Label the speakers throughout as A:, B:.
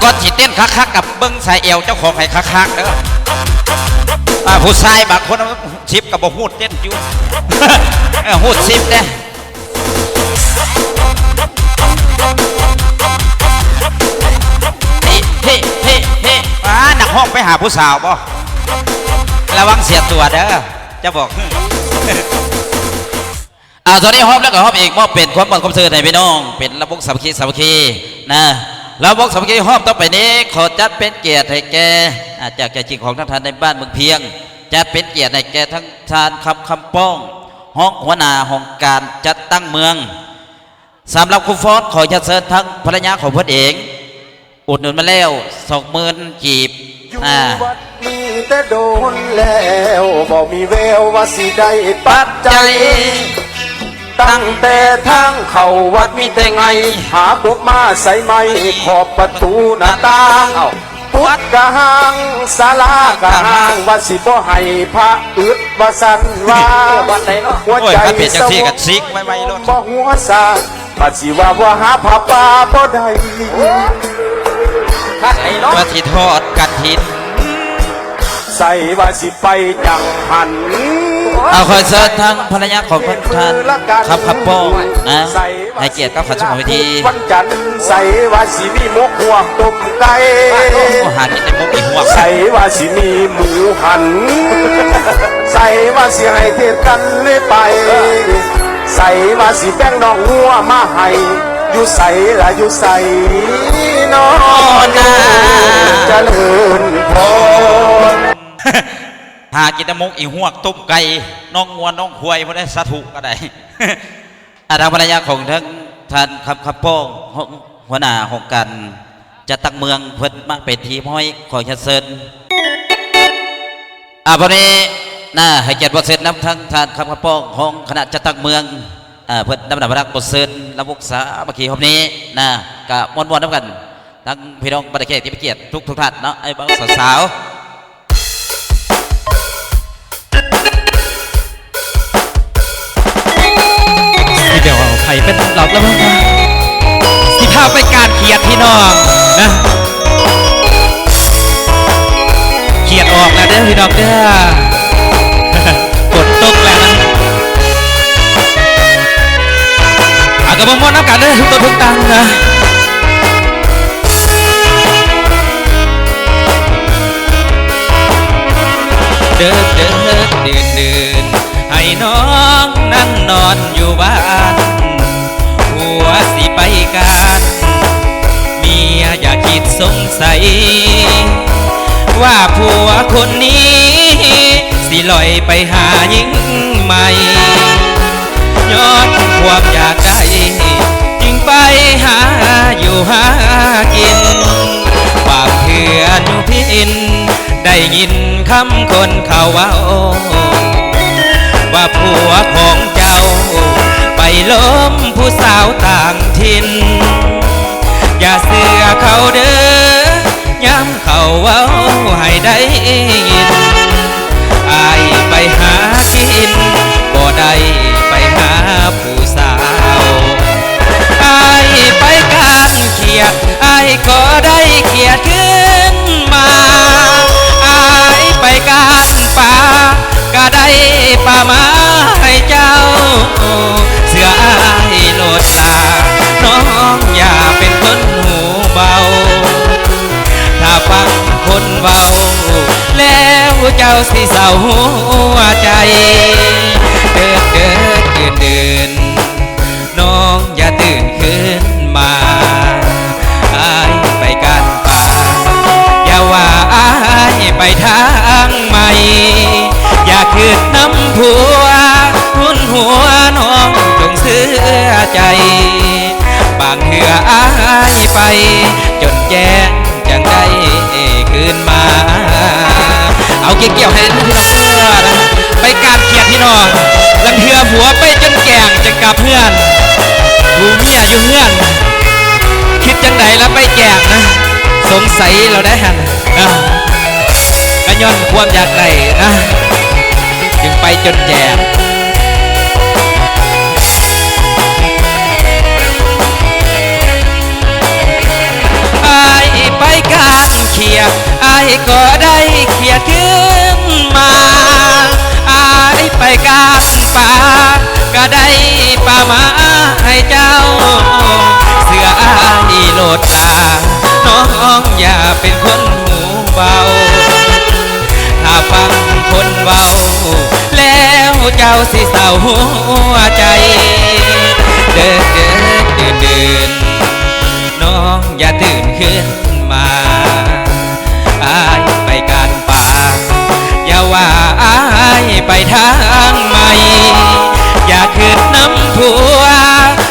A: ก่อนสิเต้นคักๆกับเบิ้งใส่เอวเจ้าของให้คักๆเด้อผู้ชายบางคนชิปกับบ่หูดเต้นอยู่หูดชิปเด้เฮ้หนักห้องไปหาผู้สาวบ่ระวังเสียตัวเด้อจะบอกตอนนี้ฮอบแล้วก็ฮอบอีกมอบเป็นความบังคับเชิญให้พี่น้องเป็นระบบสามัคคีนะระบบสามัคคีฮอบต้องไปนี้ขอจัดเป็นเกียรติให้แกจากใจจริงของท่านทานในบ้านเมืองเพียงจัดเป็นเกียรติให้แกทั้งทานคำป้องห้องหัวหน้าห้องการจัดตั้งเมืองสำหรับคุณฟอสขอเชิญทั้งภรรยาของเพื่อนเองอุดหนุนมาแล้ว20,000 กีบ
B: วัดมีแต่โดนแล้วบอกมีแววว่าสิได้ปัจจัยตั้งแต่ทางเข้าวัดมีแต่ไงหาพวกมาใส่ไม้ขอบประตูหน้าต่างพุทธกะหังศาลากะหังว่าสิบ่ให้พระอึดว่าสันว่าหัวใจสวงบ่หัวซาปัจจิว่าหาพระป่าบ่ได้
A: ว่าที่ทอดกฐิน
B: ใส่ว่าสิไปจังหัน
A: คอยเสิร์ชทางภรรยาของท่านขับป้องนะให้เกียรติกับฝันสุขวิธี
B: วันจันทร์ใส่ว่าสิมีหมกหัวต้มไก่
A: หากินในมุกอีหัว
B: ใส่ว่าสิมีหมูหันใส่ว่าสิให้เทศกันเลยไปใส่ว่าสิแป้งดอกหัวมาให้อยู่ใส่ละอยู่ใส่นอนเจริญพร
A: หากินมุกอีหัวตุ้มไก่น้องงัวน้องควายพอได้สาธุก็ได้ทางภรรยาของทั้งท่านขับป้องหัวหน้าของการจะตั้งเมืองเพิ่นมาเป็นทีมห้อยของเชิญพอนี้ให้เกียรติบทเสร็จน้ำทั้งท่านขับป้องของคณะจะตั้งเมืองเพื่อนนำพระบทเสริญระบุษาเมื่อกี้คำนี้กับมวลน้ำกันทั้งพี่น้องบรรดาเกียรติที่เกียรติทุกท่านเนาะไอ้บ้าสาวเดี๋ยวไผ่เป็นหลอกแล้วมั้งที่พาไปการเขียดพี่น้องนะเขียดออกแล้วเด้อพี่น้องเด้อกดตกแล้วนะกับมวลน้ำกันเด้อทุกตัวทุกตังนะเดินให้น้องนั่งนอนอยู่บ้านหัวสิไปการเมียอย่าคิดสงสัยว่าผัวคนนี้สิลอยไปหาหญิงใหม่ย้อนความอยากได้จึงไปหาอยู่หากินบางเถื่อนุพินได้ยินคำคนเขาว่าว่าผัวของเจ้าไปล้มผู้สาวต่างถิ่นอย่าเสือเขาเด้อย้ำเขาว่าให้ได้ยินอายไปหากินบ่ได้ไปหาผู้สาวอายไปการเขียดอายก็ได้เขียดขึ้นมาอายไปการป่าก็ได้ป่ามาให้เจ้าเสืออายโลดลาน้องอย่าเป็นคนหูเบาถ้าฟังคนเบาแล้วเจ้าสิเศร้าหัวใจเดินน้องอย่าตื่นขึ้นมาอายไปกันป่าอย่าว่าอายไปทางใหม่อย่าคืนน้ำผัวหุ่นหัวน้องจงเสื่อใจบางเถื่ออายไปจนแจ้งจังได้คืนมาเอาเกี่ยวให้พี่น้องเพื่อนะไปการเขียดพี่น้องลังเถื่อผัวไปจนแก่งจะกลับเพื่อนผู้เมียอยู่เพื่อนคิดจังใดแล้วไปแก่งนะสงสัยเราได้หันกันย้อนความอยากได้นะจึงไปจนแก่งอายไป ายก็ได้เขียดขึ้นมาอายไปการป่าก็ได้ป่ามาให้เจ้าเสืออายโลดตาน้องอย่าเป็นคนหูเบาถ้าฟังคนเบาแล้วเจ้าสิเศร้าหัวใจเดินเดินเดินเดินน้องอย่าตื่นขึ้นมาอายไปการป่าอย่าว่าอายไปทางใหม่อย่าขึ้นน้ำผัว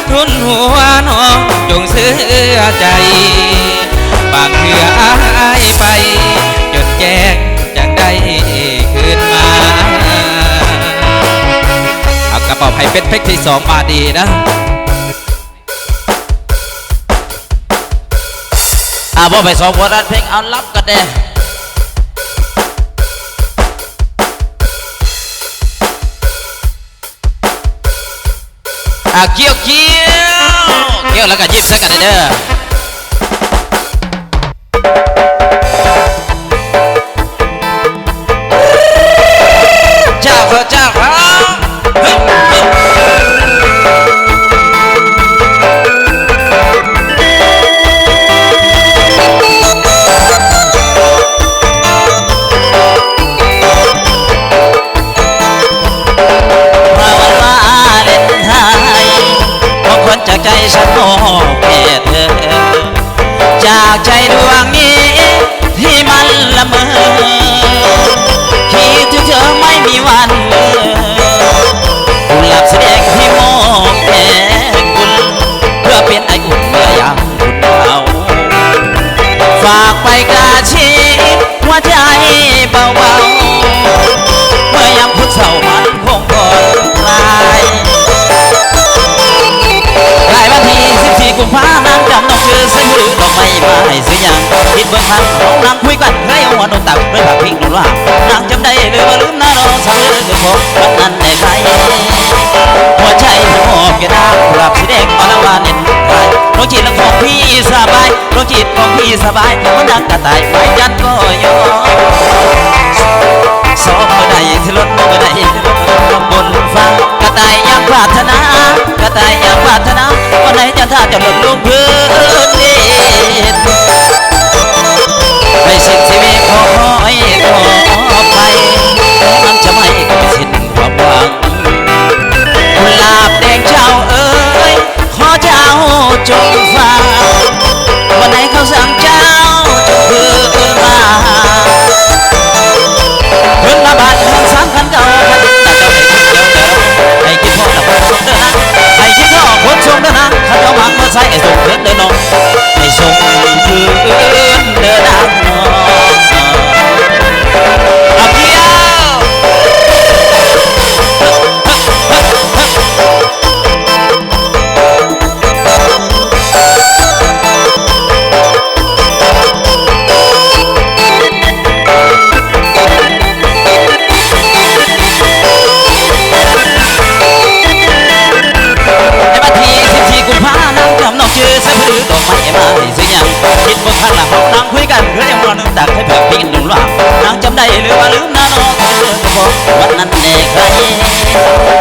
A: ทุนหัวน้องจงเสื้อใจบางเถื่ออายไปจนแจ้งจังได้คืนมาเอากระเป๋าไผ่เป็นเพชรที่สองมาดีนะ
C: บ่ไปสองคนนั้นเพลงเอารับกันเด้เกี่ยวเกี่ยวแล้วก็ยิบซะกันเด้อเจ้าเขาเจ้าเขาจากใจฉันมอบแก่เธอจากใจดวงนี้ที่มันละเมอคิดถึงเธอไม่มีวันเลือนหลับแสดงที่มอบแก่คุณเพื่อเป็นไออุ่นเมื่อยามคุณเอาฝากไปกาชีหัวใจเบาๆเมื่อยามพุทธเสามันคงก่อนคลายวันที่14 กุมภาพันธ์นางจำน้องชื่อซื้อหรือดอกไม้มาให้ซื้อยังคิดเบื้องหลังน้องนางคุยกันให้เอาหัวนอนตักด้วยผักพริกนุ่นว่านางจำได้หรือว่าลืมหน้าน้องสาวเลือดผมวันนั้นในใครหัวใจผมมอบแก่นางกลับสีแดงมาละวานเน็ตไทยน้องจิตของพี่สบายน้องจิตของพี่สบายมันดังกระต่ายไม้จันก็ยอสอบเมื่อใดที่รถเมื่อใดที่รถบนฟังกระต่ายยังปรารถนากระต่ายยังปรารถนาวันไหนจะท่าจะหล่นลงพื้นดินให้สิ้นชีวิตขอให้ขอไปมันจะไม่ก็ไม่สิ้นความหวังกุหลาบแดงเจ้าเอ๋ยขอเจ้าจงฟังวันไหนเขาสั่งเจ้าจงคืนมาเพิ่งมาบ้านเพิ่งสามคันเก่าคันแต่เจ้าให้คิดเดียวเดินให้คิดพ่อและคนส่งเดินนะให้คิดพ่อคนส่งเดินนะข้าเจ้ามังมาใส่ให้ส่งเดินเดินน้องให้ส่งคืนเดินน้องเอาเกี่ยวชื่อเสือหรือดอกไม้มาให้ซื้อยังคิดว่าข้างหลังนางคุยกันเพื่อยังรอนึกตักให้เผื่อพี่หนุ่มหล่อนางจำได้หรือว่าลืมหน้าน้องเธอบอกวันนั้นเด็กใคร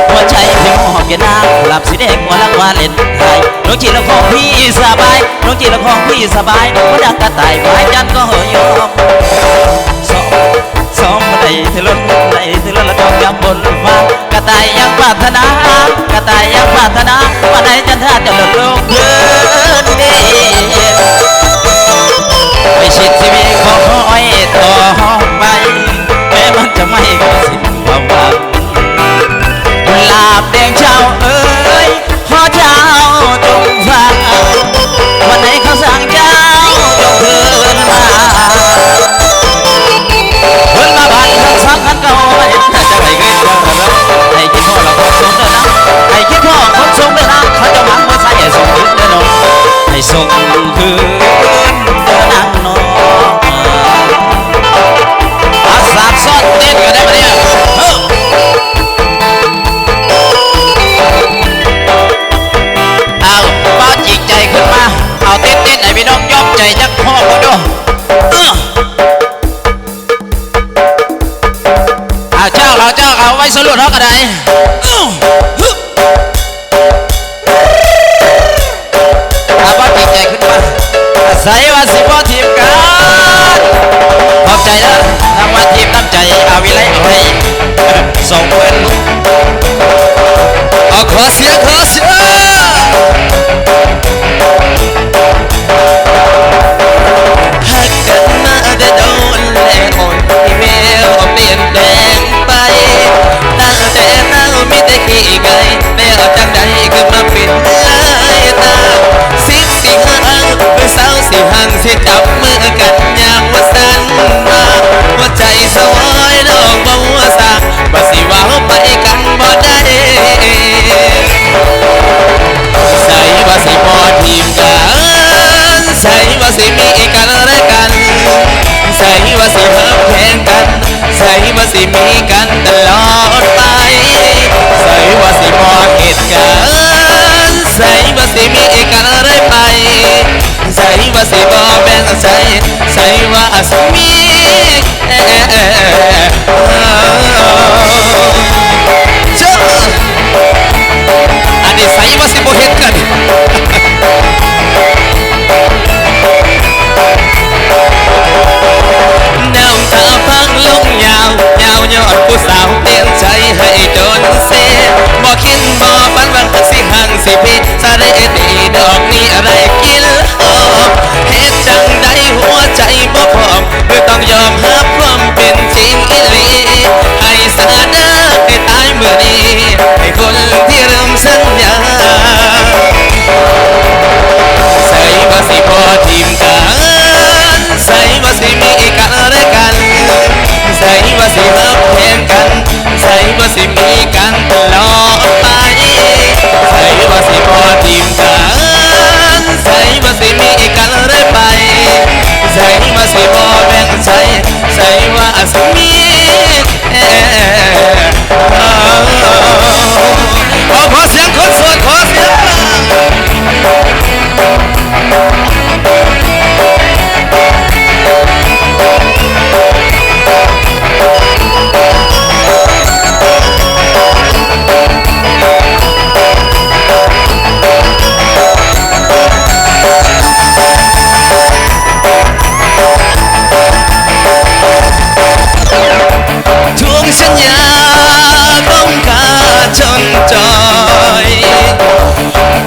C: หัวใจพี่มอบแก่นางหลับสีแดงหัวลังวาเล่นไทยน้องจีละของพี่สบายน้องจีละของพี่สบายมันดังกระต่ายไม้จันก็ยอมซ้อมในเธอล้นในเธอล้นละดอกยำบนฟ้ากระต่ายยังปรารถนากระต่ายยังปรารถนาวันไหนจันทราจะหล่นลงพื้นดินไม่ชิดชีวิตขอคอยต่อไปแม้มันจะไม่ก็สิ้นความหวังกุหลาบแดงเจ้าเอ๋ยขอเจ้าจงฟังวันไหนเขาสั่งเจ้าจงคืนมาเพิ่งมาบ้านทั้งสามคันเก่าไม่ถ้าจะไม่เกินให้คิดพ่อเราคนส่งเดินนะให้คิดพ่อคนส่งเดินนะเขาจะมังมาใส่ส่งเดิน สรุปเท่ากันใดอาบ้าปีกใหญ่ขึ้นมาใส่ว่าสิบ่ทีมกันขอบใจนะรางวัลทีมน้ำใจอาวิไลเอาให้ส่งเพื่อนเอาขอเสียงหักกันมาได้โดนแล้วที่แววเปลี่ยนแปลงไปตั้งแต่เรามีแต่ขี้ไก่แล้วจังใดคือมาเป็นลายตาสิห่างเมื่อเศร้าสิห่างสิจับมือกันอย่างว่าสั่นมาหัวใจสวายน้องบ่หัวสาว่าสิว่าไปกันบ่ได้ใส่ว่าสิบ่ทีมกันใส่ว่าสิมีกันและกันใส่ว่าสิหักแพงกันใส่ว่าสิมีกันตลอดไปใส่ว่าสิบ่เหตุกันใส่ว่าสิมีกันเรื่อยไปใส่ว่าสิบ่แบ่งใส่ว่าสิมีเจ้าอันนี้ใส่ว่าสิบ่เห็นกันน้ำตาพังลงยาวยาวยอดผู้สาวเปลี่ยนใจให้โดนเสียบ่คิดบ่ฝันว่าสิห่างสิพี่สะเรดีดอกนี้อะไรกินเหตุจังใดหัวใจบ่พร้อมคือต้องยอมรับความเป็นจริงอีหลีให้สาดาให้ตายเมื่อนี้ให้คนที่เริ่มสัญญาใส่ว่าสิพอทีมกันใส่ว่าสิมีกันและกันใส่ว่าสิหักแพงกันใส่ว่าสิมีกันตลอดไปใส่ว่าสิพอทีมกันใส่ว่าสิมีกันเรื่อยไปใส่ว่าสิพอแบ่งใส่ว่าสิมีขอเสียงคนโสดขอเสียงทวงสัญญาต้องการจนจอย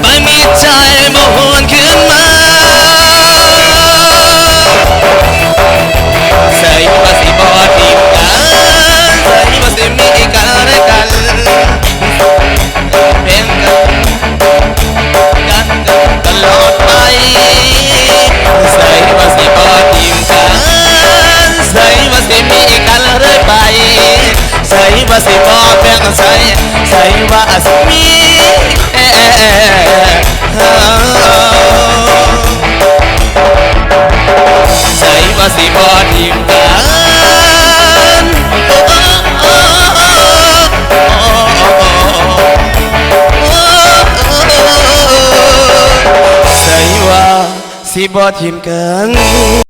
C: ไปมีใจบ่หวนขึ้นมาใส่ว่าสิบ่ทีมกันใส่ว่าสิมีกันและกันเป็นกันตลอดไปใส่ว่าสิบ่ทีมกันใส่ว่าสิมีกันเรื่อยไปใส่ว่าสิบ่แบ่งใส่ว่าสิมีใส่ว่าสิบ่ทีมกันใส่ว่าสิบ่ทีมกัน